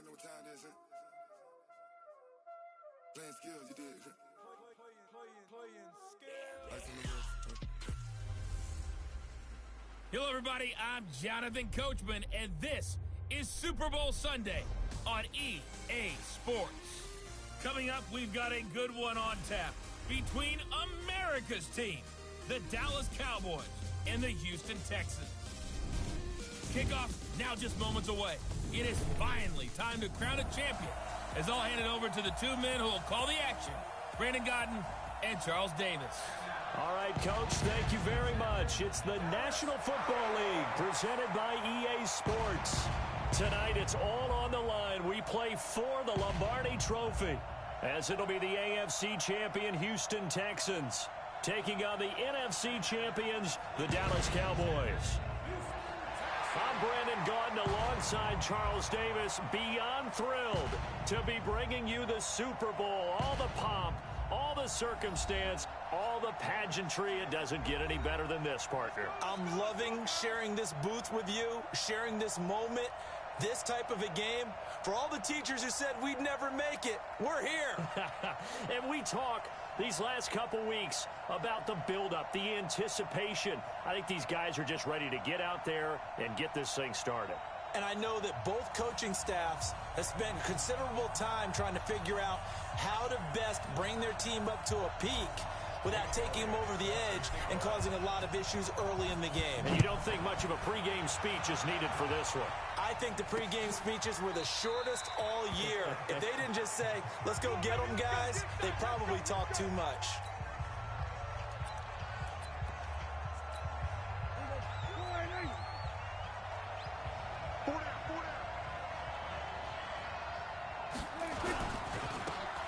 know what time it is, huh? Playing skills, you did. Playing skills. Like some of those. Hello, everybody. I'm Jonathan Coachman, and this is Super Bowl Sunday on EA Sports. Coming up, we've got a good one on tap between America's team, the Dallas Cowboys, and the Houston Texans. Kickoff now just moments away. It is finally time to crown a champion, as I'll hand it over to the two men who will call the action, Brandon Gaudin and Charles Davis. All right, Coach, thank you very much. It's the National Football League presented by EA Sports. Tonight, it's all on the line. We play for the Lombardi Trophy, as it'll be the AFC champion Houston Texans taking on the NFC champions, the Dallas Cowboys. I'm Brandon Gaudin alongside Charles Davis, beyond thrilled to be bringing you the Super Bowl, all the pomp, all the circumstance, all the pageantry. It doesn't get any better than this, partner. I'm loving sharing this booth with you, sharing this moment, this type of a game. For all the teachers who said we'd never make it, we're here. And we talk these last couple weeks about the buildup, the anticipation. I think these guys are just ready to get out there and get this thing started. And I know that both coaching staffs have spent considerable time trying to figure out how to best bring their team up to a peak without taking them over the edge and causing a lot of issues early in the game. And you don't think much of a pregame speech is needed for this one? I think the pregame speeches were the shortest all year. If they didn't just say, let's go get them, guys, they probably talked too much.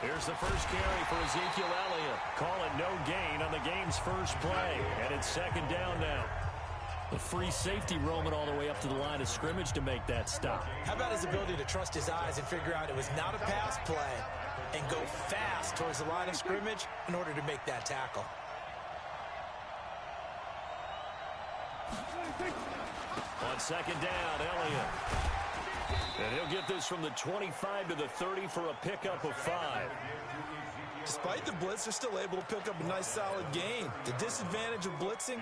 Here's the first carry for Ezekiel Elliott. Call it no gain on the game's first play. And it's second down now. The free safety roaming all the way up to the line of scrimmage to make that stop. How about his ability to trust his eyes and figure out it was not a pass play and go fast towards the line of scrimmage in order to make that tackle. On second down, Elliott. And he'll get this from the 25 to the 30 for a pickup of 5. Despite the blitz, they're still able to pick up a nice, solid gain. The disadvantage of blitzing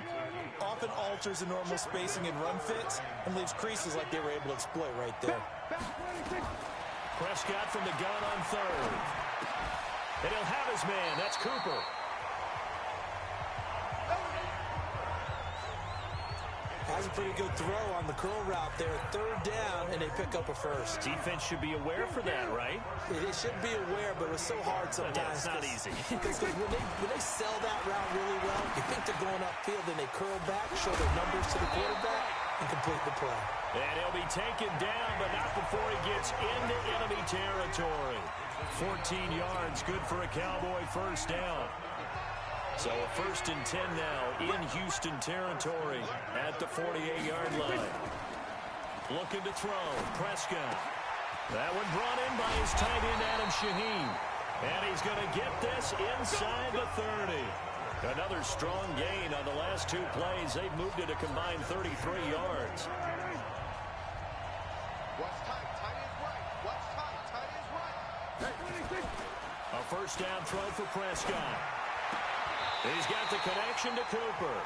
often alters the normal spacing and run fits and leaves creases like they were able to exploit right there. Prescott from the gun on third. And he'll have his man. That's Cooper. Has a pretty good throw on the curl route there. Third down, and they pick up a first. Defense should be aware for that, right? It should be aware, but it's so hard sometimes. It's not easy. Because when they sell that route really well, you think they're going upfield, then they curl back, show their numbers to the quarterback, and complete the play. And he'll be taken down, but not before he gets into enemy territory. 14 yards, good for a Cowboy first down. So a 1st and 10 now in Houston territory at the 48-yard line. Looking to throw, Prescott. That one brought in by his tight end, Adam Shaheen. And he's going to get this inside the 30. Another strong gain on the last two plays. They've moved it a combined 33 yards. Watch tight, tight is right. Watch tight, tight is right. A first down throw for Prescott. He's got the connection to Cooper.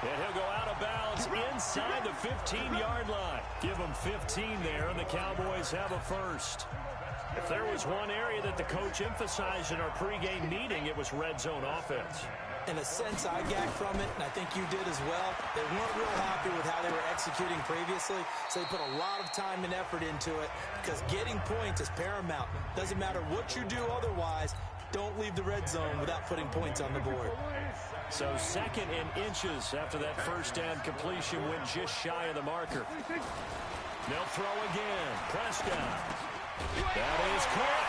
And he'll go out of bounds inside the 15-yard line. Give him 15 there, and the Cowboys have a first. If there was one area that the coach emphasized in our pregame meeting, it was red zone offense. In a sense, I gagged from it, and I think you did as well. They weren't real happy with how they were executing previously, so they put a lot of time and effort into it because getting points is paramount. Doesn't matter what you do otherwise. Don't leave the red zone without putting points on the board. So 2nd and inches after that first down completion went just shy of the marker. They'll throw again. Prescott. That is caught.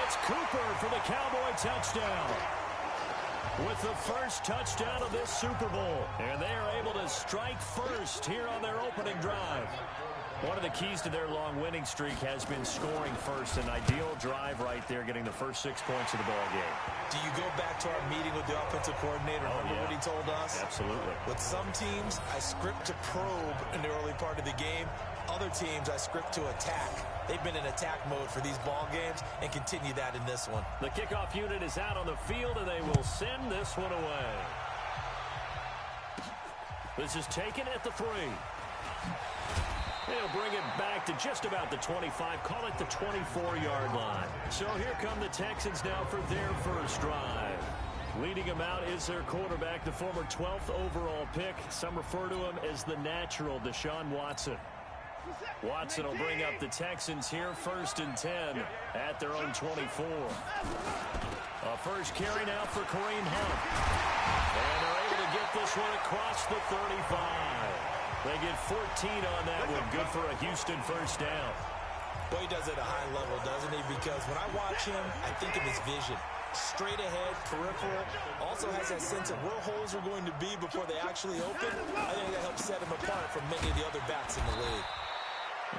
It's Cooper for the Cowboy touchdown. With the first touchdown of this Super Bowl. And they are able to strike first here on their opening drive. One of the keys to their long winning streak has been scoring first. An ideal drive right there, getting the first 6 points of the ball game. Do you go back to our meeting with the offensive coordinator? Remember what he told us? Absolutely. With some teams, I script to probe in the early part of the game. Other teams, I script to attack. they've been in attack mode for these ball games and continue that in this one. The kickoff unit is out on the field, and they will send this one away. This is taken at the 3. They'll bring it back to just about the 25, call it the 24-yard line. So here come the Texans now for their first drive. Leading them out is their quarterback, the former 12th overall pick. Some refer to him as the natural, Deshaun Watson. Watson will bring up the Texans here, 1st and 10 at their own 24. A first carry now for Kareem Hunt. And they're able to get this one across the 35. They get 14 on that one. Good for a Houston first down. Well, he does it at a high level, doesn't he? Because when I watch him, I think of his vision. Straight ahead, peripheral, also has that sense of where holes are going to be before they actually open. I think that helps set him apart from many of the other backs in the league.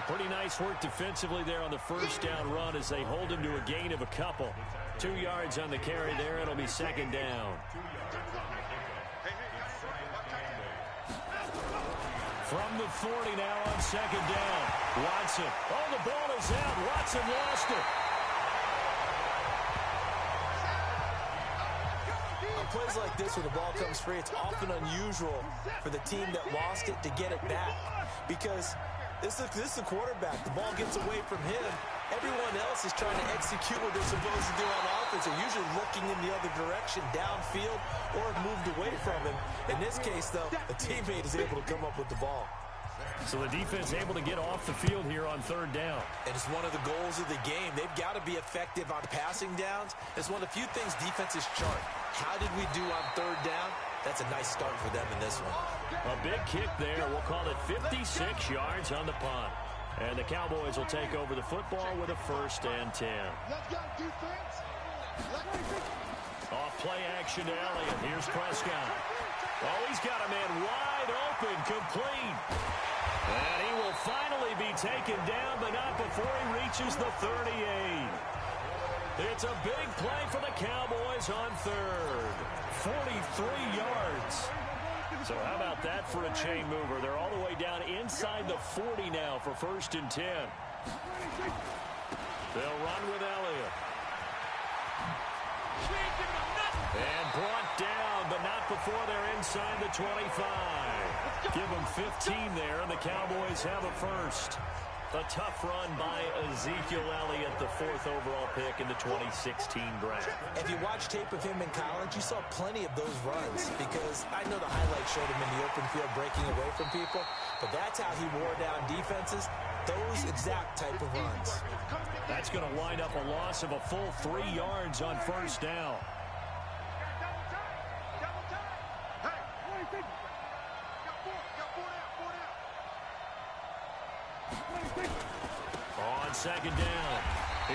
Pretty nice work defensively there on the first down run as they hold him to a gain of a couple. 2 yards on the carry there. It'll be 2nd down. From the 40 now on 2nd down. Watson. Oh, the ball is out. Watson lost it. On plays like this, when the ball comes free, it's often unusual for the team that lost it to get it back. Because this is the quarterback. The ball gets away from him. Everyone else is trying to execute what they're supposed to do on offense. They're usually looking in the other direction, downfield, or have moved away from him. In this case, though, a teammate is able to come up with the ball. So the defense able to get off the field here on 3rd down. And it's one of the goals of the game. They've got to be effective on passing downs. It's one of the few things defenses chart. How did we do on 3rd down? That's a nice start for them in this one. A big kick there. We'll call it 56 yards on the punt. And the Cowboys will take over the football with a 1st and 10. Let's go, defense. Off play action to Elliott. Here's Prescott. Oh, he's got a man wide open, complete. And he will finally be taken down, but not before he reaches the 38. It's a big play for the Cowboys on 3rd. 43 yards. So how about that for a chain mover? They're all the way down inside the 40 now for 1st and 10. They'll run with Elliott. And brought down, but not before they're inside the 25. Give them 15 there, and the Cowboys have a 1st. A tough run by Ezekiel Elliott, the 4th overall pick in the 2016 draft. If you watch tape of him in college, you saw plenty of those runs because I know the highlights showed him in the open field breaking away from people, but that's how he wore down defenses, those exact type of runs. That's going to wind up a loss of a full 3 yards on 1st down. On 2nd down,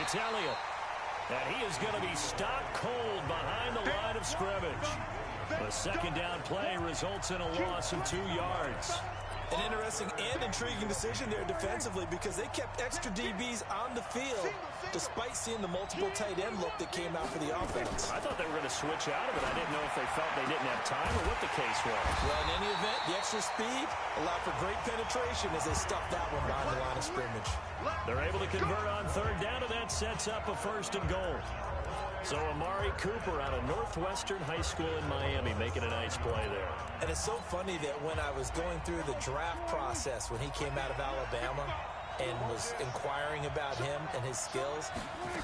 it's Elliott. And he is going to be stopped cold behind the line of scrimmage. The 2nd down play results in a loss of 2 yards. An interesting and intriguing decision there defensively because they kept extra DBs on the field despite seeing the multiple tight end look that came out for the offense. I thought they were going to switch out of it. I didn't know if they felt they didn't have time or what the case was. Well, in any event, the extra speed allowed for great penetration as they stuffed that one behind the line of scrimmage. They're able to convert on 3rd down, and that sets up a 1st and goal. So Amari Cooper out of Northwestern High School in Miami making a nice play there. And it's so funny that when I was going through the draft process when he came out of Alabama and was inquiring about him and his skills,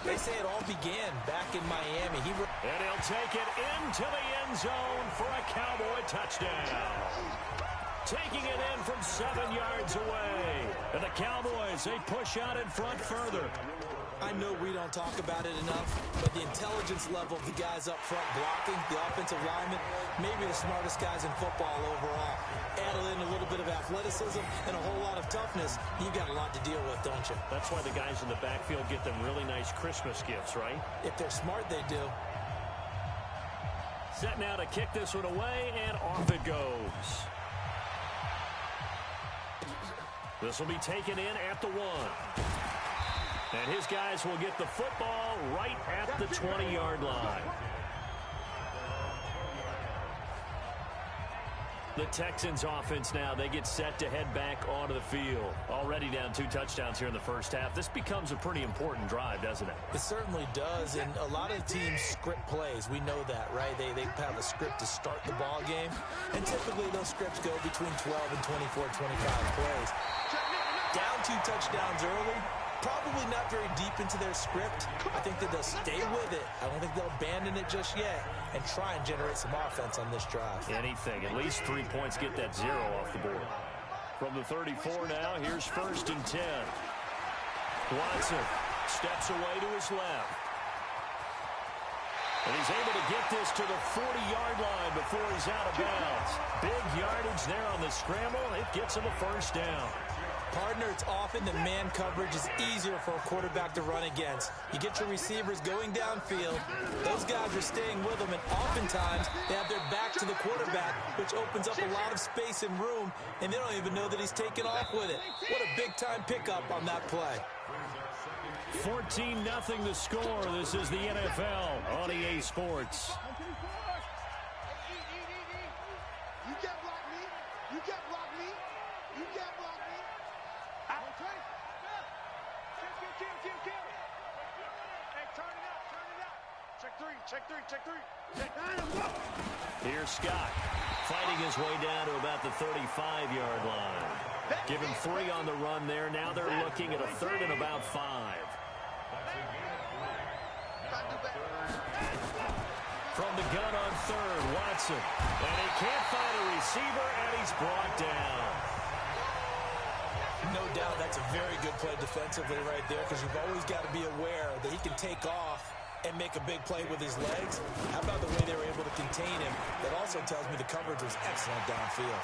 they say it all began back in Miami. And he'll take it into the end zone for a Cowboy touchdown. Taking it in from 7 yards away. And the Cowboys, they push out in front further. I know we don't talk about it enough, but the intelligence level of the guys up front blocking, the offensive linemen, maybe the smartest guys in football overall. Add in a little bit of athleticism and a whole lot of toughness, you've got a lot to deal with, don't you? That's why the guys in the backfield get them really nice Christmas gifts, right? If they're smart, they do. Set now to kick this one away, and off it goes. This will be taken in at the 1. And his guys will get the football right at the 20-yard line. The Texans offense now, they get set to head back onto the field. Already down 2 touchdowns here in the first half. This becomes a pretty important drive, doesn't it? It certainly does, and a lot of teams script plays. We know that, right? They have a script to start the ball game, and typically those scripts go between 12 and 24, 25 plays. Down 2 touchdowns early, probably not very deep into their script. I think that they'll stay with it. I don't think they'll abandon it just yet and try and generate some offense on this drive. Anything. At least 3 points, get that 0 off the board. From the 34 now, here's 1st and 10. Watson steps away to his left. And he's able to get this to the 40-yard line before he's out of bounds. Big yardage there on the scramble. It gets him a 1st down. Partner, it's often that man coverage is easier for a quarterback to run against. You get your receivers going downfield. Those guys are staying with them, and oftentimes they have their back to the quarterback, which opens up a lot of space and room, and they don't even know that he's taken off with it. What a big-time pickup on that play. 14-0 the score. This is the NFL on EA Sports. You can't block me. You can't block me. You can't block me. Okay. Kill. Hey, turn it up. Check three. Here's Scott fighting his way down to about the 35-yard line. Give him 3 on the run there. Now they're looking at a 3rd and about 5. From the gun on 3rd, Watson. And he can't find a receiver, and he's brought down. No doubt that's a very good play defensively right there, because you've always got to be aware that he can take off and make a big play with his legs. How about the way they were able to contain him? That also tells me the coverage was excellent downfield.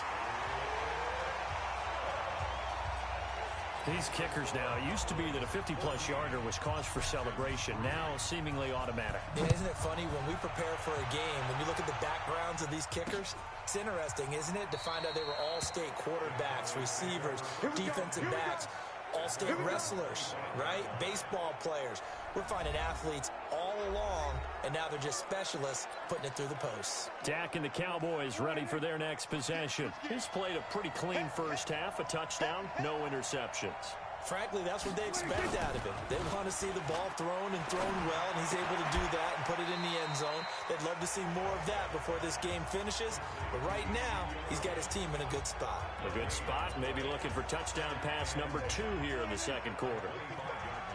These kickers now, it used to be that a 50-plus yarder was cause for celebration. Now, seemingly automatic. Yeah, isn't it funny, when we prepare for a game, when you look at the backgrounds of these kickers, it's interesting, isn't it, to find out they were all-state quarterbacks, receivers, defensive backs, all-state wrestlers, right? Baseball players. We're finding athletes all along, and now they're just specialists putting it through the posts. Dak and the Cowboys ready for their next possession. He's played a pretty clean first half, a touchdown, no interceptions. Frankly, that's what they expect out of him. They want to see the ball thrown and thrown well, and he's able to do that and put it in the end zone. They'd love to see more of that before this game finishes. But right now, he's got his team in a good spot. A good spot, maybe looking for touchdown pass number 2 here in the second quarter.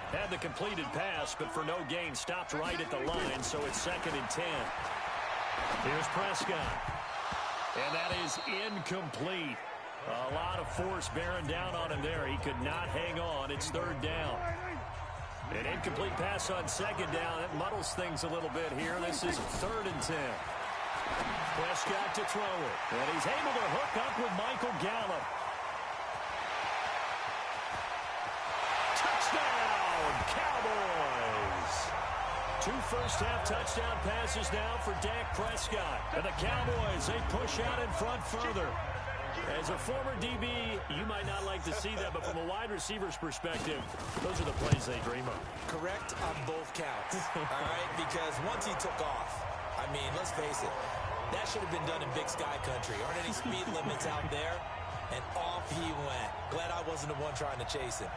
Had the completed pass, but for no gain, stopped right at the line, so it's 2nd and 10. Here's Prescott. And that is incomplete. A lot of force bearing down on him there. He could not hang on. It's 3rd down. An incomplete pass on 2nd down. That muddles things a little bit here. This is 3rd and 10. Prescott to throw it. And he's able to hook up with Michael Gallup. Touchdown, Cowboys! 2 first-half touchdown passes now for Dak Prescott. And the Cowboys, they push out in front further. As a former DB, you might not like to see that, but from a wide receiver's perspective, those are the plays they dream of. Correct on both counts, all right? Because once he took off, I mean, let's face it, that should have been done in Big Sky Country. Aren't any speed limits out there? And off he went. Glad I wasn't the one trying to chase him.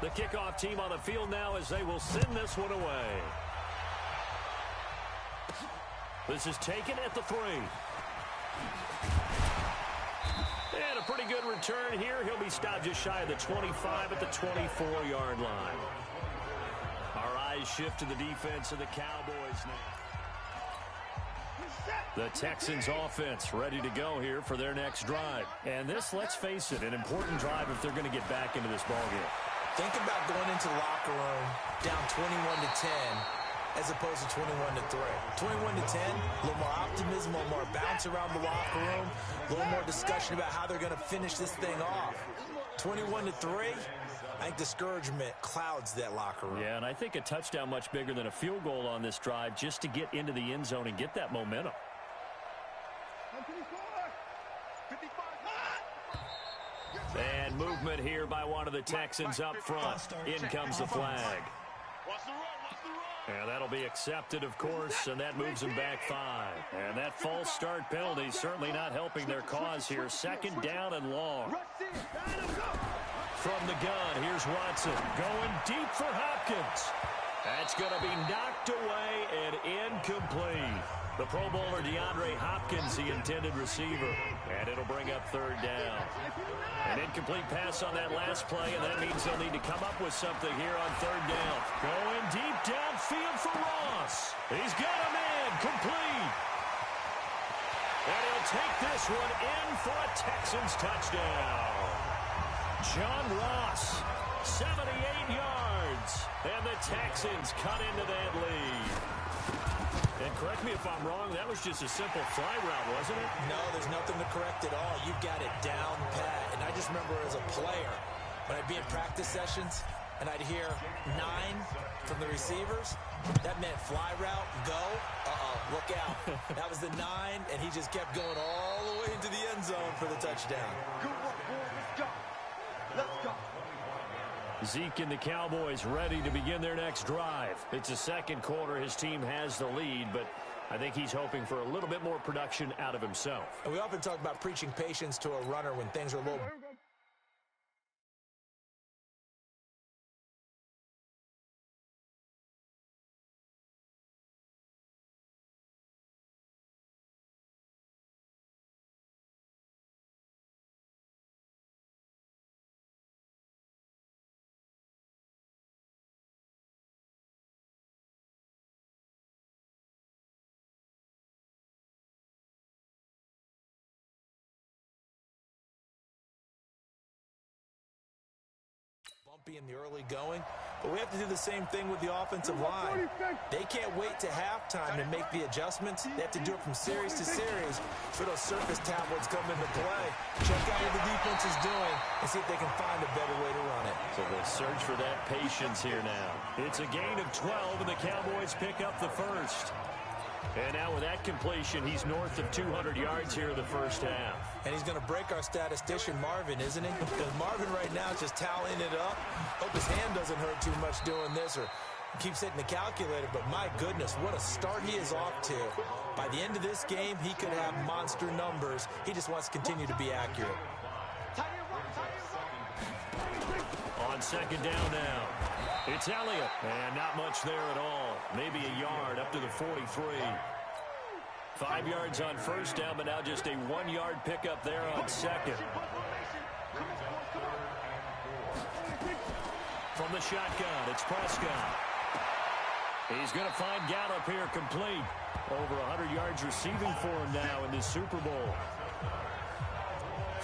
The kickoff team on the field now as they will send this one away. This is taken at the 3. And a pretty good return here. He'll be stopped just shy of the 25 at the 24-yard line. Our eyes shift to the defense of the Cowboys now. The Texans offense ready to go here for their next drive. And this, let's face it, an important drive if they're going to get back into this ballgame. Think about going into the locker room down 21-10 as opposed to 21-3. 21-10, a little more optimism, a little more bounce around the locker room, a little more discussion about how they're going to finish this thing off. 21-3, I think discouragement clouds that locker room. Yeah, and I think a touchdown much bigger than a field goal on this drive just to get into the end zone and get that momentum. And movement here by one of the Texans up front. In comes the flag. And that'll be accepted, of course, and that moves them back 5. And that false start penalty certainly not helping their cause here. 2nd down and long. From the gun, here's Watson going deep for Hopkins. That's going to be knocked away and incomplete. The Pro Bowler DeAndre Hopkins, the intended receiver. And it'll bring up 3rd down. An incomplete pass on that last play, and that means they'll need to come up with something here on 3rd down. Going deep downfield for Ross. He's got a man complete. And he'll take this one in for a Texans touchdown. John Ross, 78 yards. And the Texans cut into that lead. And correct me if I'm wrong, that was just a simple fly route, wasn't it? No, there's nothing to correct at all. You've got it down pat. And I just remember as a player, when I'd be in practice sessions, and I'd hear 9 from the receivers, that meant fly route, go, look out. That was the 9, and he just kept going all the way into the end zone for the touchdown. Good work, boys. Let's go. Let's go. Zeke and the Cowboys ready to begin their next drive. It's the 2nd quarter. His team has the lead, but I think he's hoping for a little bit more production out of himself. And we often talk about preaching patience to a runner when things are a little... bumpy in the early going, but we have to do the same thing with the offensive line. They can't wait to halftime to make the adjustments. They have to do it from series to series so those surface tablets come into play. Check out what the defense is doing and see if they can find a better way to run it. So they'll search for that patience here now. It's a gain of 12, and the Cowboys pick up the first. And now with that completion, he's north of 200 yards here in the first half. And he's going to break our statistician, Marvin, isn't he? Because Marvin right now is just tallying it up. Hope his hand doesn't hurt too much doing this or keeps hitting the calculator. But my goodness, what a start he is off to. By the end of this game, he could have monster numbers. He just wants to continue to be accurate. On 2nd down now. It's Elliott, and not much there at all. Maybe a yard up to the 43. 5 yards on 1st down, but now just a 1-yard pickup there on 2nd. From the shotgun, it's Prescott. He's going to find Gallup here complete. Over 100 yards receiving for him now in this Super Bowl.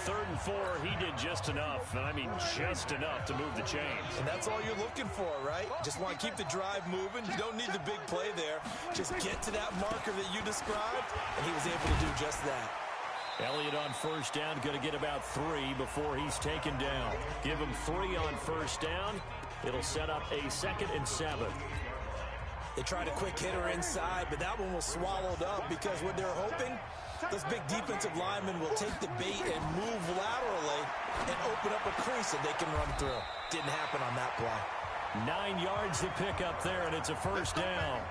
3rd and 4, he did just enough, and I mean just enough to move the chains. And that's all you're looking for, right? Just want to keep the drive moving. You don't need the big play there. Just get to that marker that you described, and he was able to do just that. Elliott on 1st down, going to get about 3 before he's taken down. Give him 3 on 1st down. It'll set up a 2nd and 7. They tried a quick hitter inside, but that one was swallowed up because what they're hoping, those big defensive linemen will take the bait and move laterally and open up a crease that they can run through. Didn't happen on that play. 9 yards to pick up there, and it's a 1st down.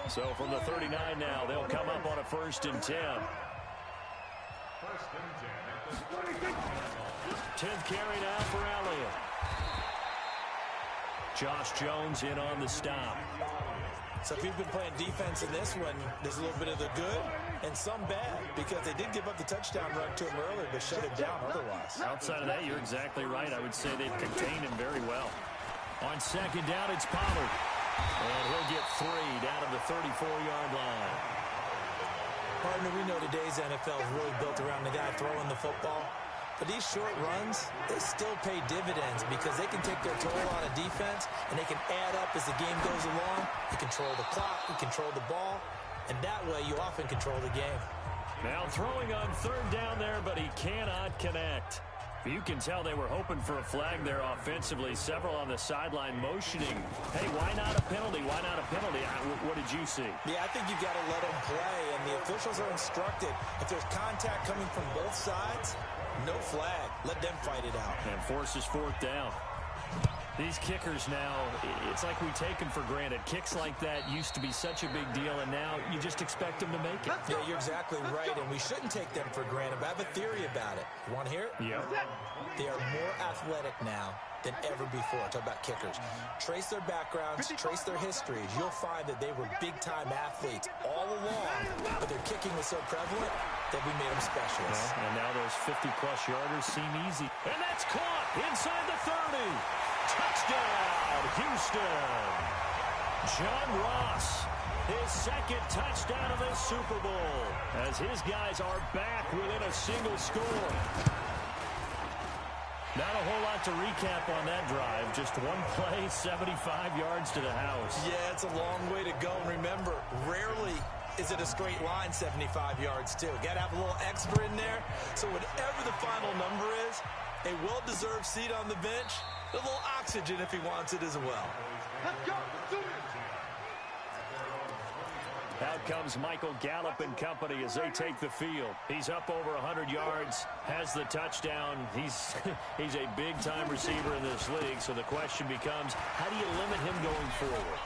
So from the 39 now, they'll come up on a 1st and 10. 10th carry now for Elliott. Josh Jones in on the stop. So if you've been playing defense in this one, there's a little bit of the good and some bad because they did give up the touchdown run to him earlier but shut it down otherwise. Outside of that, you're exactly right. I would say they've contained him very well. On 2nd down, it's Pollard. And he'll get 3 down to the 34-yard line. Partner, we know today's NFL is really built around the guy throwing the football. But these short runs, they still pay dividends because they can take their toll on a defense and they can add up as the game goes along. You control the clock, you control the ball, and that way you often control the game. Now throwing on 3rd down there, but he cannot connect. You can tell they were hoping for a flag there offensively. Several on the sideline motioning. Hey, why not a penalty? Why not a penalty? What did you see? Yeah, I think you've got to let them play, and the officials are instructed. If there's contact coming from both sides, no flag. Let them fight it out. And forces 4th down. These kickers now, it's like we take them for granted. Kicks like that used to be such a big deal, and now you just expect them to make it. Yeah, you're exactly right, and we shouldn't take them for granted. But I have a theory about it. You want to hear it? Yeah. They are more athletic now than ever before. Talk about kickers. Trace their backgrounds, trace their histories. You'll find that they were big-time athletes all along, but their kicking was so prevalent that we made them specialists. Yeah, and now those 50-plus yarders seem easy. And that's caught inside the 30. Touchdown, Houston. John Ross, his second touchdown of the Super Bowl, as his guys are back within a single score. Not a whole lot to recap on that drive. Just one play, 75 yards to the house. Yeah, it's a long way to go. And remember, rarely is it a straight line 75 yards, too. Got to have a little extra in there. So whatever the final number is, a well-deserved seat on the bench, a little oxygen if he wants it as well. Let's go. Do it. Out comes Michael Gallup and company as they take the field. He's up over 100 yards, has the touchdown. He's a big-time receiver in this league, so the question becomes, how do you limit him going forward?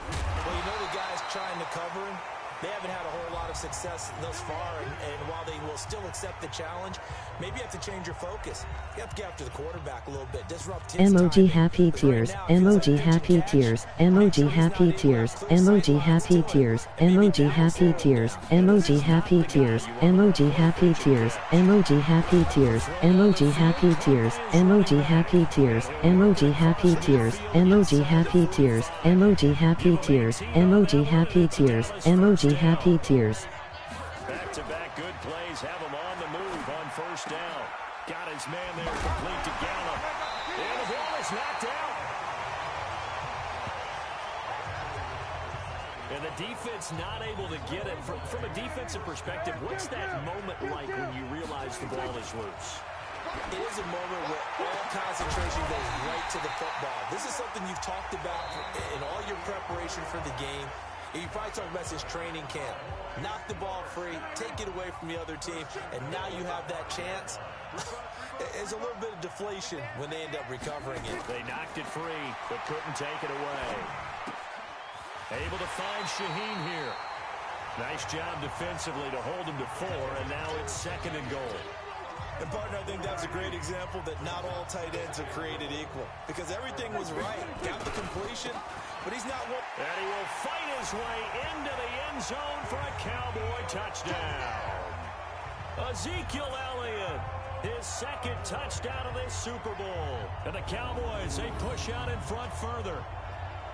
Well, you know the guys trying to cover him, they haven't had a whole lot of success thus far, and while they will still accept the challenge, maybe you have to change your focus. You have to get after the quarterback a little bit, disrupt his emoji timing. happy tears, emoji happy tears, emoji happy tears, emoji happy tears, emoji happy tears, emoji happy tears, emoji happy tears, emoji happy tears, emoji happy tears, emoji happy tears, emoji happy tears, emoji happy tears, emoji happy tears, emoji happy tears, emoji happy tears. Back-to-back good plays have him on the move on first down. Got his man there complete to Gallup. And the ball is knocked out. And the defense not able to get it. From a defensive perspective, what's that moment like when you realize the ball is loose? It is a moment where all concentration goes right to the football. This is something you've talked about in all your preparation for the game. You probably talked about this training camp. Knock the ball free, take it away from the other team, and now you have that chance. There's a little bit of deflation when they end up recovering it. They knocked it free, but couldn't take it away. Able to find Shaheen here. Nice job defensively to hold him to 4, and now it's second and goal. And partner, I think that's a great example that not all tight ends are created equal, because everything was right. Got the completion, but he's not one. And he will fight his way into the end zone for a Cowboy touchdown. Ezekiel Elliott, his second touchdown of this Super Bowl. And the Cowboys, they push out in front further.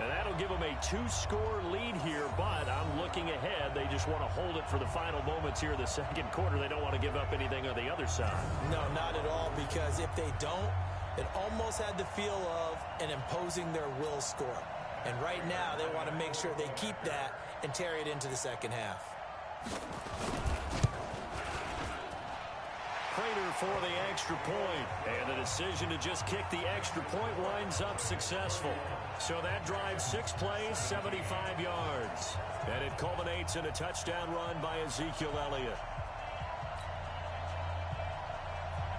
And that'll give them a 2-score lead here, but I'm looking ahead. They just want to hold it for the final moments here in the second quarter. They don't want to give up anything on the other side. No, not at all, because if they don't, it almost had the feel of an imposing their will score. And right now, they want to make sure they keep that and carry it into the second half. Prater for the extra point, and the decision to just kick the extra point winds up successful. So that drives 6 plays, 75 yards, and it culminates in a touchdown run by Ezekiel Elliott.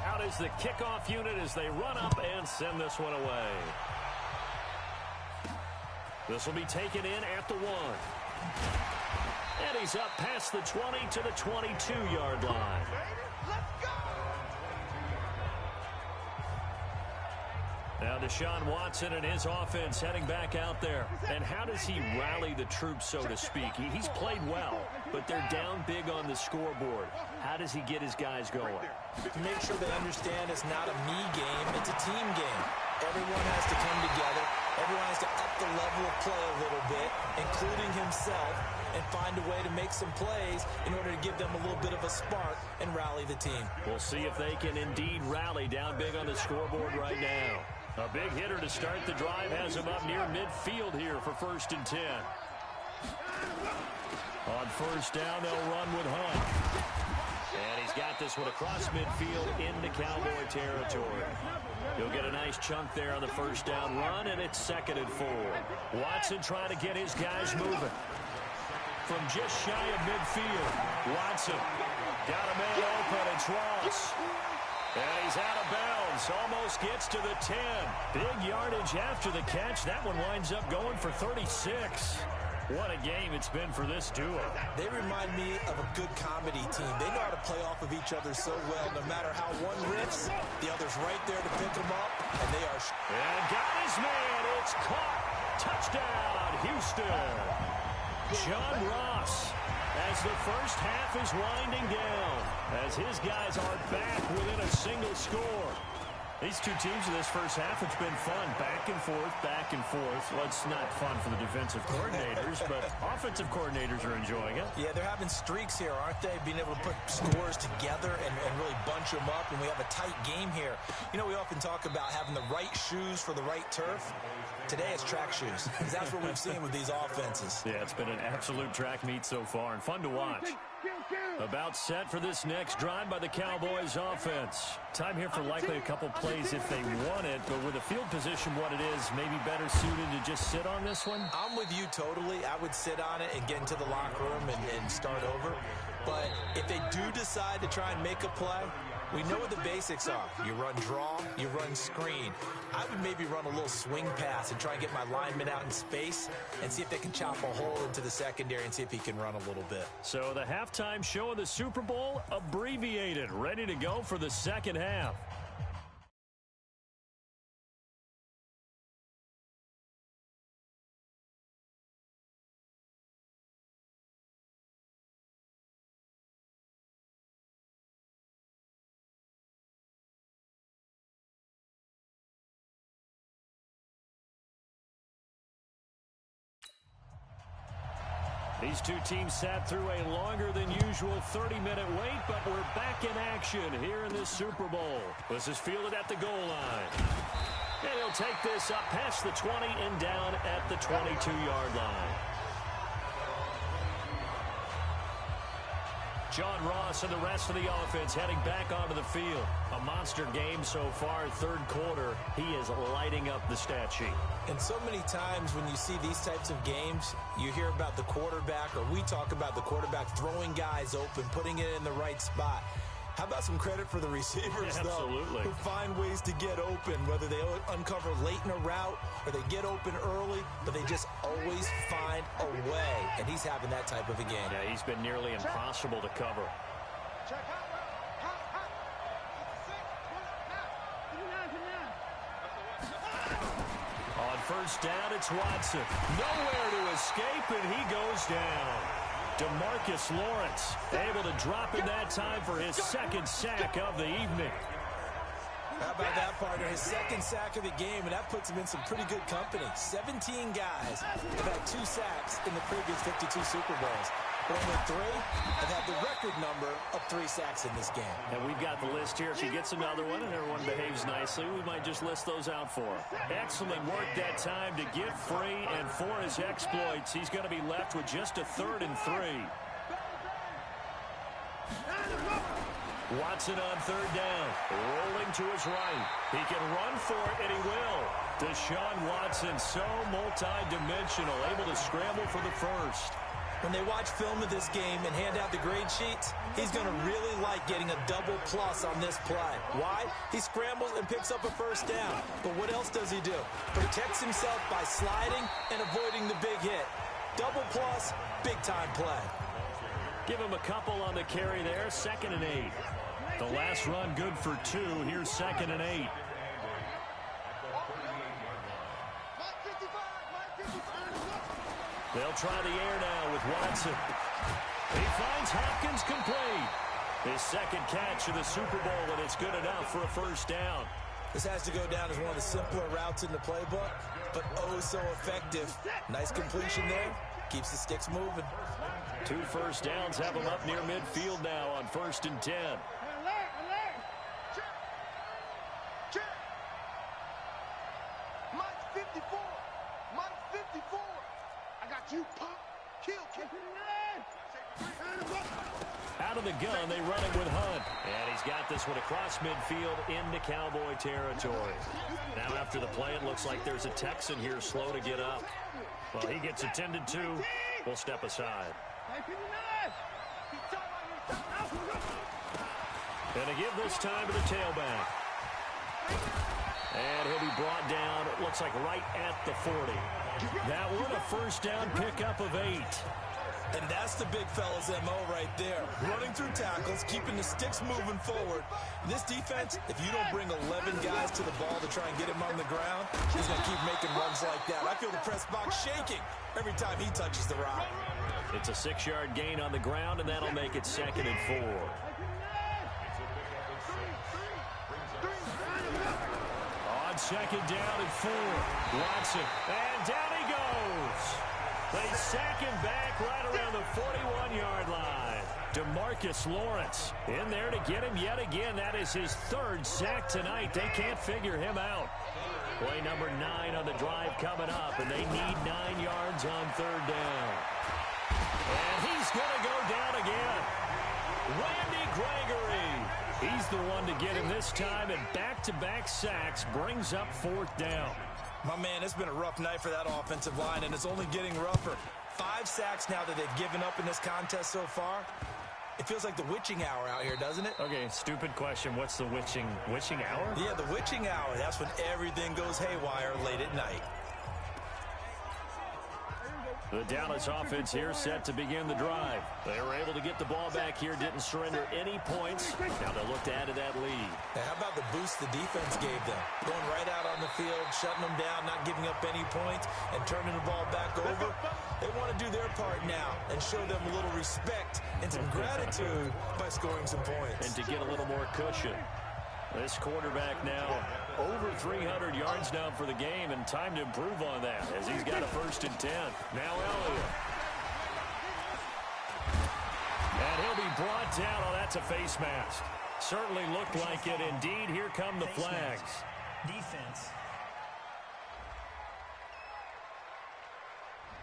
Out is the kickoff unit as they run up and send this one away. This will be taken in at the 1. And he's up past the 20 to the 22-yard line. Now Deshaun Watson and his offense heading back out there. And how does he rally the troops, so to speak? He's played well, but they're down big on the scoreboard. How does he get his guys going? To make sure they understand it's not a me game, it's a team game. Everyone has to come together. Everyone has to up the level of play a little bit, including himself, and find a way to make some plays in order to give them a little bit of a spark and rally the team. We'll see if they can indeed rally down big on the scoreboard right now. A big hitter to start the drive has him up near midfield here for 1st and 10. On first down, they'll run with Hunt. And he's got this one across midfield into Cowboy territory. He'll get a nice chunk there on the first down run, and it's 2nd and 4. Watson trying to get his guys moving. From just shy of midfield, Watson got a man open. It's Ross. And he's out of bounds. Almost gets to the 10. Big yardage after the catch. That one winds up going for 36. What a game it's been for this duo. They remind me of a good comedy team. They know how to play off of each other so well. No matter how one riffs, the other's right there to pick them up, and they are... And got his man. It's caught. Touchdown, Houston. John Ross, as the first half is winding down, as his guys are back within a single score. These two teams in this first half, it's been fun. Back and forth, back and forth. Well, it's not fun for the defensive coordinators, but offensive coordinators are enjoying it. Yeah, they're having streaks here, aren't they? Being able to put scores together and really bunch them up, and we have a tight game here. You know, we often talk about having the right shoes for the right turf. Today it's track shoes, because that's what we've seen with these offenses. Yeah, it's been an absolute track meet so far, and fun to watch. About set for this next drive by the Cowboys offense. Time here for likely a couple plays if they want it, but with the field position what it is, maybe better suited to just sit on this one? I'm with you totally. I would sit on it and get into the locker room and start over. But if they do decide to try and make a play, we know what the basics are. You run draw, you run screen. I would maybe run a little swing pass and try and get my lineman out in space and see if they can chop a hole into the secondary and see if he can run a little bit. So the halftime show of the Super Bowl, abbreviated, ready to go for the second half. These two teams sat through a longer than usual 30-minute wait, but we're back in action here in this Super Bowl. This is fielded at the goal line. And he'll take this up past the 20 and down at the 22-yard line. John Ross and the rest of the offense heading back onto the field. A monster game so far, third quarter. He is lighting up the stat sheet. And so many times when you see these types of games, you hear about the quarterback, or we talk about the quarterback throwing guys open, putting it in the right spot. How about some credit for the receivers, though, who find ways to get open, whether they uncover late in a route or they get open early, but they just always find a way. And he's having that type of a game. Yeah, he's been nearly impossible to cover. On first down, it's Watson. Nowhere to escape, and he goes down. DeMarcus Lawrence able to drop in that time for his second sack of the evening. How about that, partner? His second sack of the game, and that puts him in some pretty good company. 17 guys have had 2 sacks in the previous 52 Super Bowls. But only 3 have had the record number of 3 sacks in this game. And we've got the list here. If he gets another one and everyone behaves nicely, we might just list those out for him. Excellent work that time to get free, and for his exploits, he's going to be left with just a 3rd and 3. Watson on 3rd down, rolling to his right. He can run for it, and he will. Deshaun Watson, so multi-dimensional, able to scramble for the first. When they watch film of this game and hand out the grade sheets, he's going to really like getting a double plus on this play. Why? He scrambles and picks up a first down. But what else does he do? Protects himself by sliding and avoiding the big hit. Double plus, big-time play. Give him a couple on the carry there, 2nd and 8. The last run good for 2. Here's 2nd and 8. They'll try the air now with Watson. He finds Hopkins complete. His second catch of the Super Bowl, and it's good enough for a first down. This has to go down as one of the simpler routes in the playbook, but oh so effective. Nice completion there. Keeps the sticks moving. 2 first downs have him up near midfield now on 1st and 10. Mike 54. Mike 54. I got you, pop. Kill. Out of the gun, they run it with Hunt. And he's got this one across midfield into Cowboy territory. Now after the play, it looks like there's a Texan here slow to get up. Well, he gets attended to. We'll step aside. And to give this time to the tailback. And he'll be brought down, it looks like right at the 40. That one a first down pickup of 8. And that's the big fella's MO right there. Running through tackles, keeping the sticks moving forward. This defense, if you don't bring 11 guys to the ball to try and get him on the ground, he's going to keep making runs like that. I feel the press box shaking every time he touches the rock. It's a 6-yard gain on the ground, and that'll make it 2nd and 4. On 2nd down and 4. Watson, and down he goes. They sack him back right around the 41-yard line. DeMarcus Lawrence in there to get him yet again. That is his 3rd sack tonight. They can't figure him out. Play number 9 on the drive coming up, and they need 9 yards on 3rd down. And he's going to go down again. Randy Gregory. He's the one to get him this time, and back-to-back sacks brings up 4th down. My man, it's been a rough night for that offensive line, and it's only getting rougher. 5 sacks now that they've given up in this contest so far. It feels like the witching hour out here, doesn't it? Okay, stupid question. What's the witching hour? Yeah, the witching hour. That's when everything goes haywire late at night. The Dallas offense here set to begin the drive. They were able to get the ball back here, didn't surrender any points. Now they'll look to add to that lead. Now, how about the boost the defense gave them? Going right out on the field, shutting them down, not giving up any points, and turning the ball back over. They want to do their part now and show them a little respect and some gratitude by scoring some points. And to get a little more cushion. This quarterback now over 300 yards now for the game, and time to improve on that as he's got a 1st and 10. Now Elliott. And he'll be brought down. Oh, that's a face mask. Certainly looked like it. Indeed, here come the flags. Defense.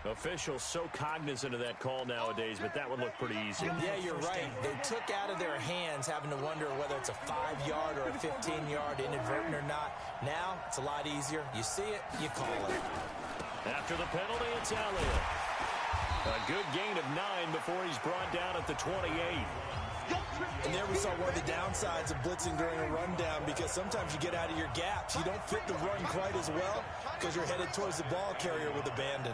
Officials so cognizant of that call nowadays, but that one looked pretty easy. Yeah, you're right. They took out of their hands having to wonder whether it's a 5-yard or a 15-yard inadvertent or not. Now, it's a lot easier. You see it, you call it. After the penalty, it's Elliott. A good gain of 9 before he's brought down at the 28. And there we saw one of the downsides of blitzing during a rundown, because sometimes you get out of your gaps. You don't fit the run quite as well because you're headed towards the ball carrier with abandon.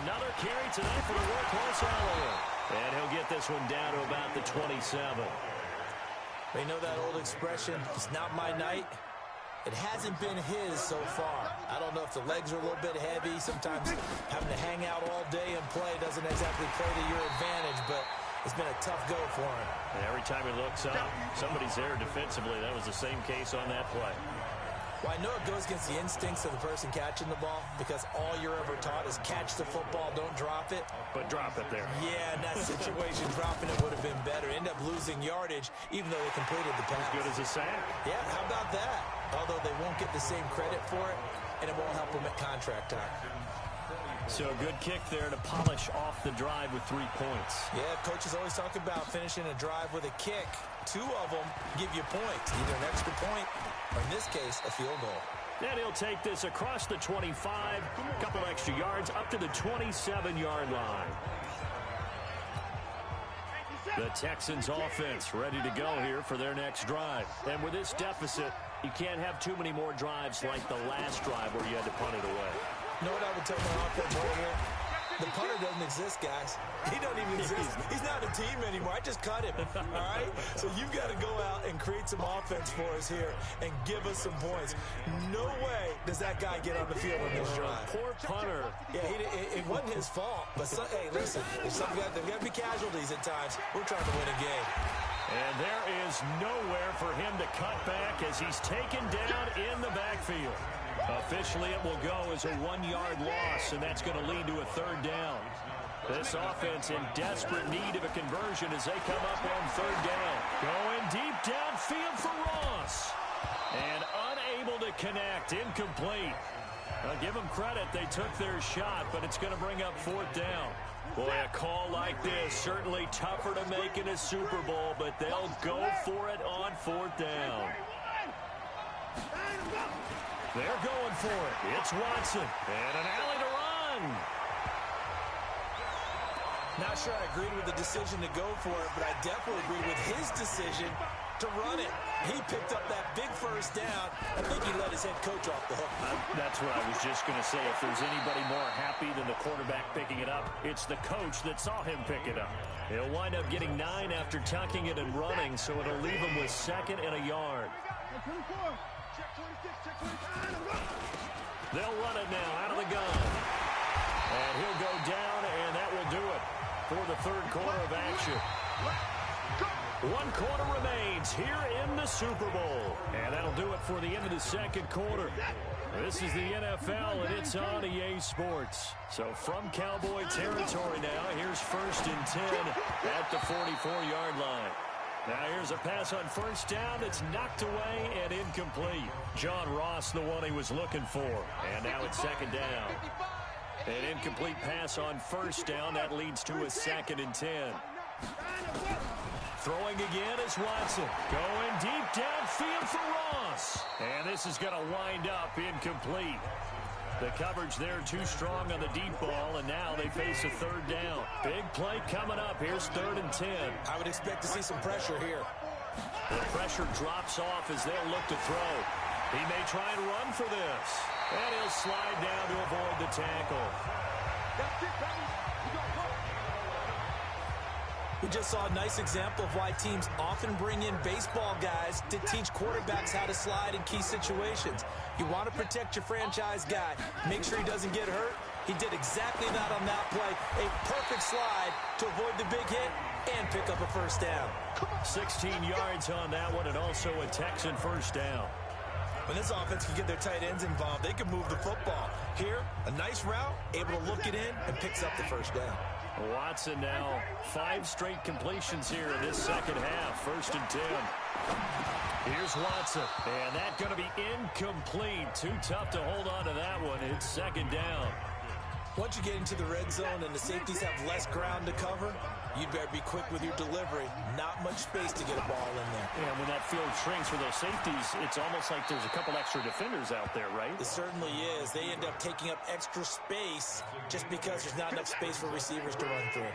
Another carry tonight for the workhorse Elliott. And he'll get this one down to about the 27. They know that old expression, it's not my night. It hasn't been his so far. I don't know if the legs are a little bit heavy. Sometimes having to hang out all day and play doesn't exactly play to your advantage, but it's been a tough go for him. And every time he looks up, somebody's there defensively. That was the same case on that play. Well, I know it goes against the instincts of the person catching the ball, because all you're ever taught is catch the football, don't drop it. But drop it there. Yeah, in that situation, dropping it would have been better. End up losing yardage, even though they completed the pass. As good as a sack. Yeah, how about that? Although they won't get the same credit for it, and it won't help them at contract time. So a good kick there to polish off the drive with 3 points. Yeah, coaches always talk about finishing a drive with a kick. 2 of them give you points, either an extra point or, in this case, a field goal. Then he'll take this across the 25, a couple extra yards, up to the 27-yard line. The Texans offense ready to go here for their next drive. And with this deficit, you can't have too many more drives like the last drive where you had to punt it away. You know what I would tell my offense right here? The punter doesn't exist, guys. He doesn't even exist. He's not a team anymore. I just cut him, all right? So you've got to go out and create some offense for us here and give us some points. No way does that guy get on the field on this drive. Poor punter. Yeah, it wasn't his fault. But, hey, listen, there's got to be casualties at times. We're trying to win a game. And there is nowhere for him to cut back as he's taken down in the backfield. Officially, it will go as a 1-yard loss, and that's going to lead to a 3rd down. This offense in desperate need of a conversion as they come up on 3rd down. Going deep downfield for Ross. And unable to connect, incomplete. I'll give them credit, they took their shot, but it's going to bring up 4th down. Boy, a call like this, certainly tougher to make in a Super Bowl, but they'll go for it on 4th down. They're going for it. It's Watson. And an alley to run. Not sure I agreed with the decision to go for it, but I definitely agreed with his decision to run it. He picked up that big first down. I think he let his head coach off the hook. That's what I was just going to say. If there's anybody more happy than the quarterback picking it up, it's the coach that saw him pick it up. He'll wind up getting 9 after tucking it and running, so it'll leave him with 2nd and a yard. They'll run it now out of the gun. And he'll go down, and that will do it for the third quarter of action. 1 quarter remains here in the Super Bowl. And that'll do it for the end of the second quarter. This is the NFL, and it's on EA Sports. So from Cowboy territory now, here's 1st and 10 at the 44-yard line. Now here's a pass on first down that's knocked away and incomplete. John Ross, the one he was looking for. And now it's 2nd down. An incomplete pass on first down. That leads to a 2nd and 10. Throwing again is Watson. Going deep downfield for Ross. And this is going to wind up incomplete. The coverage there too strong on the deep ball, and now they face a 3rd down. Big play coming up. Here's 3rd and 10. I would expect to see some pressure here. The pressure drops off as they'll look to throw. He may try and run for this. And he'll slide down to avoid the tackle. That's it, baby. You got to go. We just saw a nice example of why teams often bring in baseball guys to teach quarterbacks how to slide in key situations. You want to protect your franchise guy. Make sure he doesn't get hurt. He did exactly that on that play. A perfect slide to avoid the big hit and pick up a first down. 16 yards on that one, and also a Texan first down. When this offense can get their tight ends involved, they can move the football. Here, a nice route, able to look it in, and picks up the first down. Watson now 5 straight completions here in this second half. 1st and 10. Here's Watson. And that's going to be incomplete. Too tough to hold on to that one. It's 2nd down. Once you get into the red zone and the safeties have less ground to cover, you'd better be quick with your delivery. Not much space to get a ball in there. And when that field shrinks for those safeties, it's almost like there's a couple extra defenders out there, right? It certainly is. They end up taking up extra space just because there's not enough space for receivers to run through.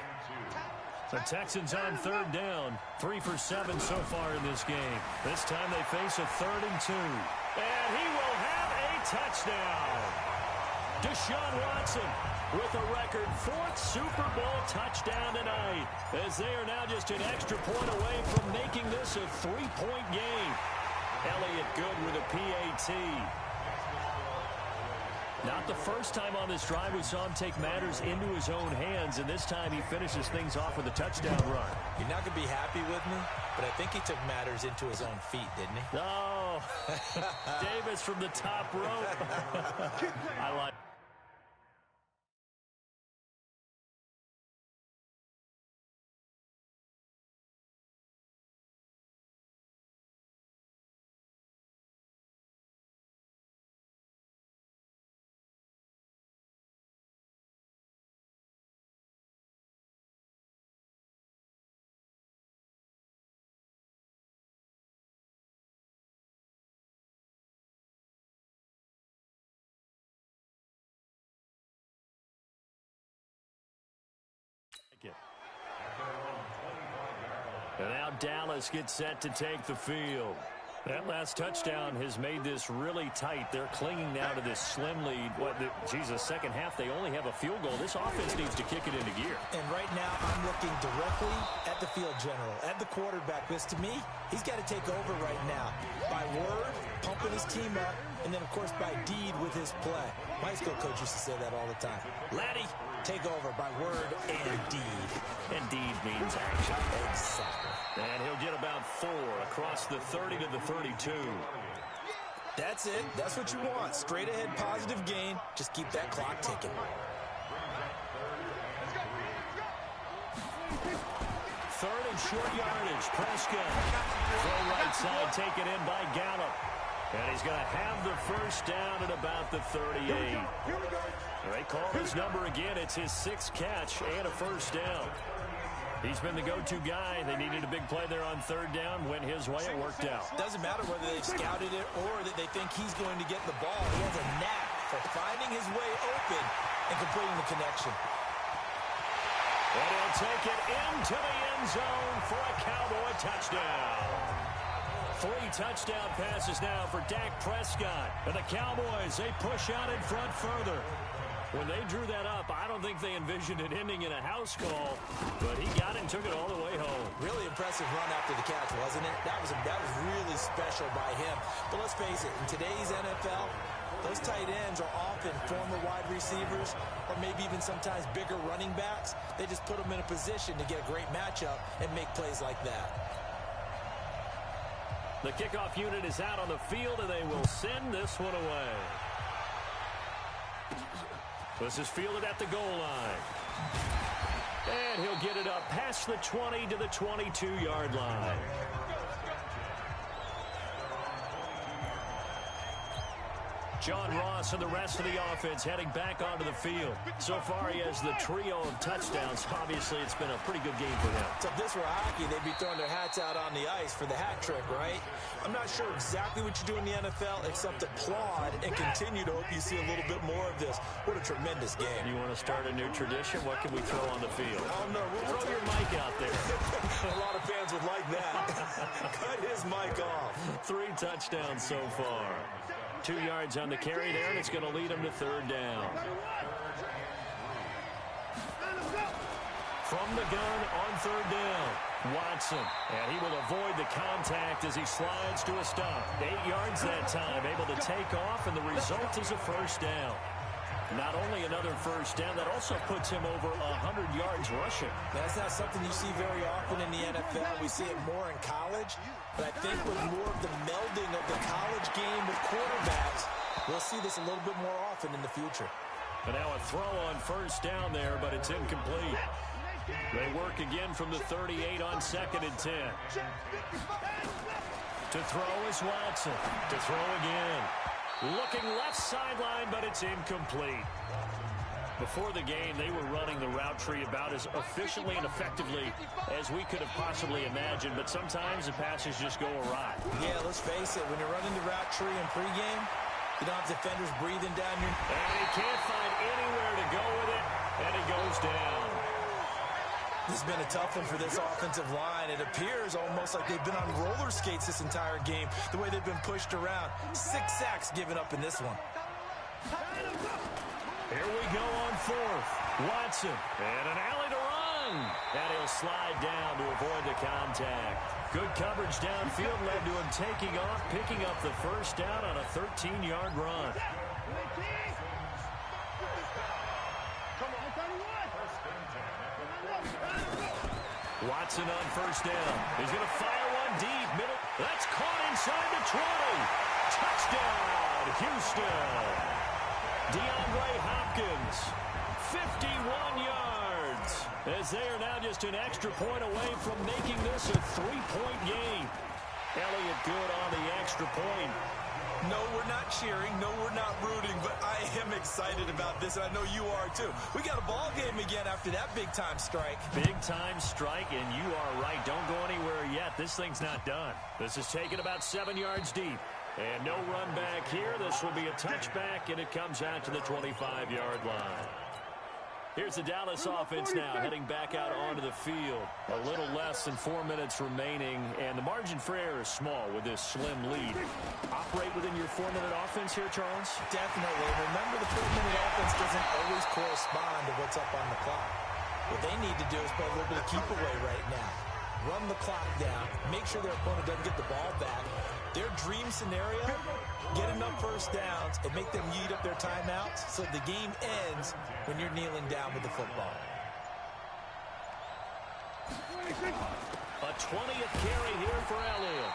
The Texans on 3rd down. 3 for 7 so far in this game. This time they face a 3rd and 2. And he will have a touchdown. Deshaun Watson with a record 4th Super Bowl touchdown tonight, as they are now just an extra point away from making this a 3-point game. Elliott Good with a PAT. Not the first time on this drive we saw him take matters into his own hands, and this time he finishes things off with a touchdown run. You're not going to be happy with me, but I think he took matters into his own feet, didn't he? Oh, Davis from the top rope. I like it. And now Dallas gets set to take the field. That last touchdown has made this really tight. They're clinging now to this slim lead. Second half, they only have a field goal. This offense needs to kick it into gear. And right now, I'm looking directly at the field general, at the quarterback, because to me, he's got to take over right now. By word, pumping his team up, and then, of course, by deed with his play. My high school coach used to say that all the time. Laddie, take over by word and deed. And deed means action. Exactly. And he'll get about 4 across the 30 to the 32. That's it. That's what you want. Straight ahead, positive gain. Just keep that clock ticking. Third and short yardage. Prescott. Throw right side, taken in by Gallup. And he's going to have the first down at about the 38. They call his number again. It's his 6th catch and a first down. He's been the go-to guy. They needed a big play there on 3rd down. Went his way. It worked out. Doesn't matter whether they've scouted it or that they think he's going to get the ball. He has a knack for finding his way open and completing the connection. And he'll take it into the end zone for a Cowboy touchdown. 3 touchdown passes now for Dak Prescott. And the Cowboys, they push out in front further. When they drew that up, I don't think they envisioned it ending in a house call, but he got it and took it all the way home. Really impressive run after the catch, wasn't it? That was really special by him. But let's face it, in today's NFL, those tight ends are often former wide receivers or maybe even sometimes bigger running backs. They just put them in a position to get a great matchup and make plays like that. The kickoff unit is out on the field, and they will send this one away. This is fielded at the goal line. And he'll get it up past the 20 to the 22-yard line. John Ross and the rest of the offense heading back onto the field. So far, he has the trio of touchdowns. Obviously, it's been a pretty good game for him. So if this were hockey, they'd be throwing their hats out on the ice for the hat trick, right? I'm not sure exactly what you do in the NFL except applaud and continue to hope you see a little bit more of this. What a tremendous game. You want to start a new tradition? What can we throw on the field? Oh, no. We'll throw your mic out there. A lot of fans would like that. Cut his mic off. 3 touchdowns so far. 2 yards on the carry there, and it's going to lead him to 3rd down. From the gun on 3rd down, Watson. And he will avoid the contact as he slides to a stop. 8 yards that time, able to take off, and the result is a 1st down. Not only another 1st down, that also puts him over 100 yards rushing. That's not something you see very often in the NFL. We see it more in college. But I think with more of the melding of the college game with quarterbacks, we'll see this a little bit more often in the future. And now a throw on 1st down there, but it's incomplete. They work again from the 38 on 2nd and 10. To throw is Watson. To throw again. Looking left sideline, but it's incomplete. Before the game, they were running the route tree about as efficiently and effectively as we could have possibly imagined, but sometimes the passes just go awry. Yeah, let's face it, when you're running the route tree in pregame, you don't have defenders breathing down your... And he can't find anywhere to go with it, and he goes down. This has been a tough one for this offensive line. It appears almost like they've been on roller skates this entire game, the way they've been pushed around. 6 sacks given up in this one. Here we go on 4th. Watson, and an alley to run. And he'll slide down to avoid the contact. Good coverage downfield led to him taking off, picking up the 1st down on a 13-yard run. Watson on 1st down. He's going to fire one deep. Middle. That's caught inside the 20. Touchdown, Houston. DeAndre Hopkins, 51 yards. As they are now just an extra point away from making this a 3-point game. Elliott good on the extra point. No, we're not cheering. No, we're not rooting, but I am excited about this, and I know you are too. We got a ball game again after that big-time strike. Big-time strike, and you are right. Don't go anywhere yet. This thing's not done. This is taken about 7 yards deep. And no run back here. This will be a touchback, and it comes out to the 25-yard line. Here's the Dallas offense now heading back out onto the field. A little less than 4 minutes remaining, and the margin for error is small with this slim lead. Operate within your 4-minute offense here, Charles? Definitely. Remember, the 4-minute offense doesn't always correspond to what's up on the clock. What they need to do is play a little bit of keep away right now. Run the clock down. Make sure their opponent doesn't get the ball back. Their dream scenario, get enough 1st downs and make them eat up their timeouts so the game ends when you're kneeling down with the football. A 20th carry here for Elliott.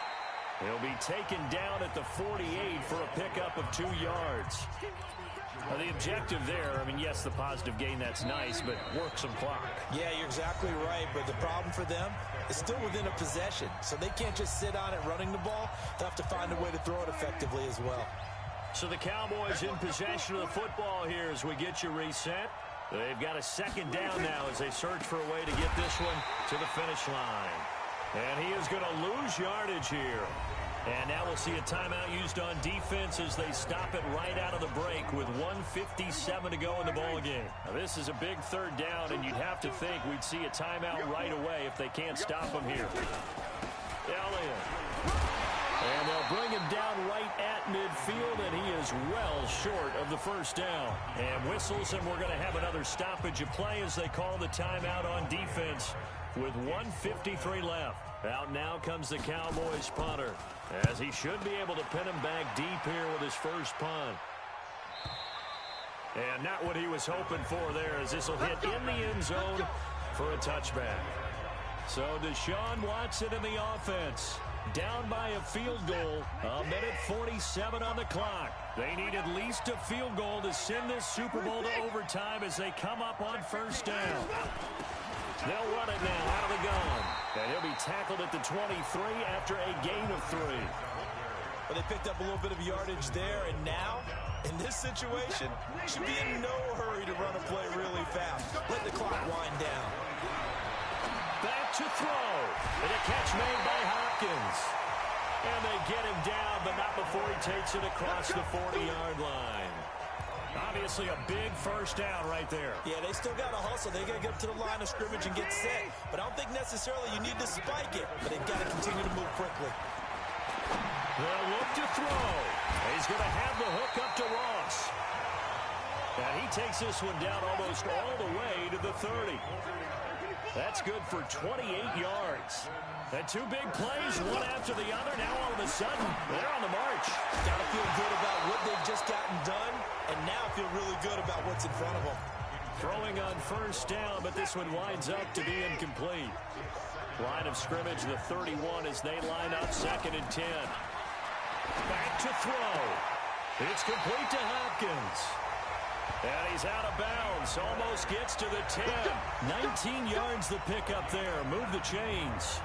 He'll be taken down at the 48 for a pickup of 2 yards. Now the objective there, I mean, yes, the positive gain, that's nice, but work some clock. Yeah, you're exactly right, but the problem for them is still within a possession, so they can't just sit on it running the ball. They'll have to find a way to throw it effectively as well. So the Cowboys in possession of the football here as we get you reset. They've got a 2nd down now as they search for a way to get this one to the finish line. And he is going to lose yardage here. And now we'll see a timeout used on defense as they stop it right out of the break with 1:57 to go in the ballgame. Now, this is a big third down, and you'd have to think we'd see a timeout right away if they can't stop them here. Elliott. And they'll bring him down right at midfield, and he is well short of the first down. And whistles, and we're going to have another stoppage of play as they call the timeout on defense with 1:53 left. Out now comes the Cowboys punter, as he should be able to pin him back deep here with his first punt. And not what he was hoping for there, as this will hit in the end zone for a touchback. So Deshaun Watson in the offense, down by a field goal, 1:47 on the clock. They need at least a field goal to send this Super Bowl to overtime as they come up on first down. They'll run it now out of the gun. And he'll be tackled at the 23 after a gain of 3. Well, they picked up a little bit of yardage there, and now, in this situation, should be in no hurry to run a play really fast. Let the clock wind down. Back to throw. And a catch made by Hopkins. And they get him down, but not before he takes it across the 40-yard line. Obviously a big first down right there. Yeah, they still got to hustle. They got to get up to the line of scrimmage and get set. But I don't think necessarily you need to spike it. But they've got to continue to move quickly. They'll look to throw. He's going to have the hook up to Ross. And he takes this one down almost all the way to the 30. That's good for 28 yards. And 2 big plays, one after the other. Now all of a sudden, they're on the march. Got to feel good about what they've just gotten done, and now feel really good about what's in front of them. Throwing on first down, but this one winds up to be incomplete. Line of scrimmage, the 31, as they line up 2nd and 10. Back to throw. It's complete to Hopkins. And he's out of bounds. Almost gets to the 10. 19 yards the pickup there. Move the chains.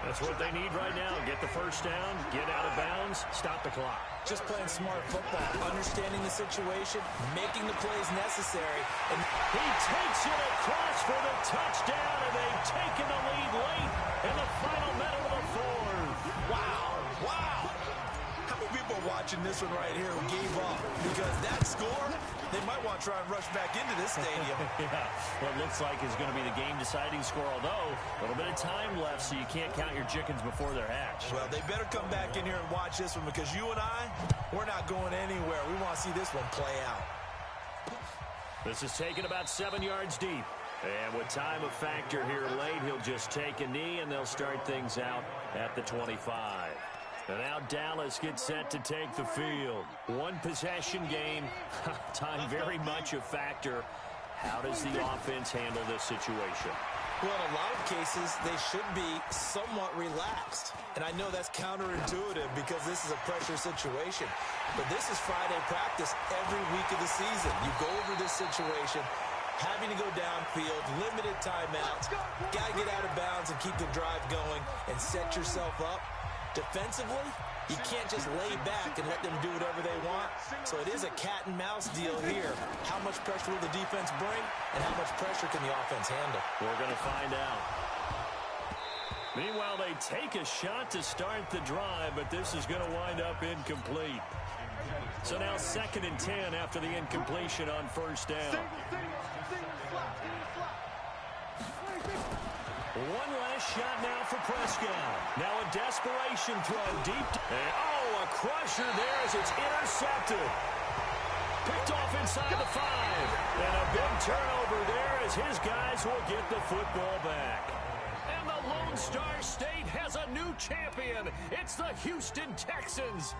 That's what they need right now. Get the first down, get out of bounds, stop the clock. Just playing smart football, understanding the situation, making the plays necessary. And he takes it across for the touchdown, and they've taken the lead late in the final minute of the 4th. Wow, wow. How many people are watching this one right here who gave up? Because that score, they might want to try and rush back into this stadium. Yeah, what looks like is going to be the game-deciding score, although a little bit of time left, so you can't count your chickens before they're hatched. Well, they better come back in here and watch this one, because you and I, we're not going anywhere. We want to see this one play out. This is taken about 7 yards deep. And with time of factor here late, he'll just take a knee, and they'll start things out at the 25. And now Dallas gets set to take the field. 1 possession game. Time very much a factor. How does the offense handle this situation? Well, in a lot of cases, they should be somewhat relaxed. And I know that's counterintuitive because this is a pressure situation. But this is Friday practice every week of the season. You go over this situation, having to go downfield, limited timeouts, got to get out of bounds and keep the drive going and set yourself up. Defensively, you can't just lay back and let them do whatever they want. So it is a cat-and-mouse deal here. How much pressure will the defense bring, and how much pressure can the offense handle? We're going to find out. Meanwhile, they take a shot to start the drive, but this is going to wind up incomplete. So now 2nd and 10 after the incompletion on first down. One last shot now for Prescott. Now a desperation throw deep. And a crusher there as it's intercepted. Picked off inside the 5. And a big turnover there as his guys will get the football back. And the Lone Star State has a new champion. It's the Houston Texans.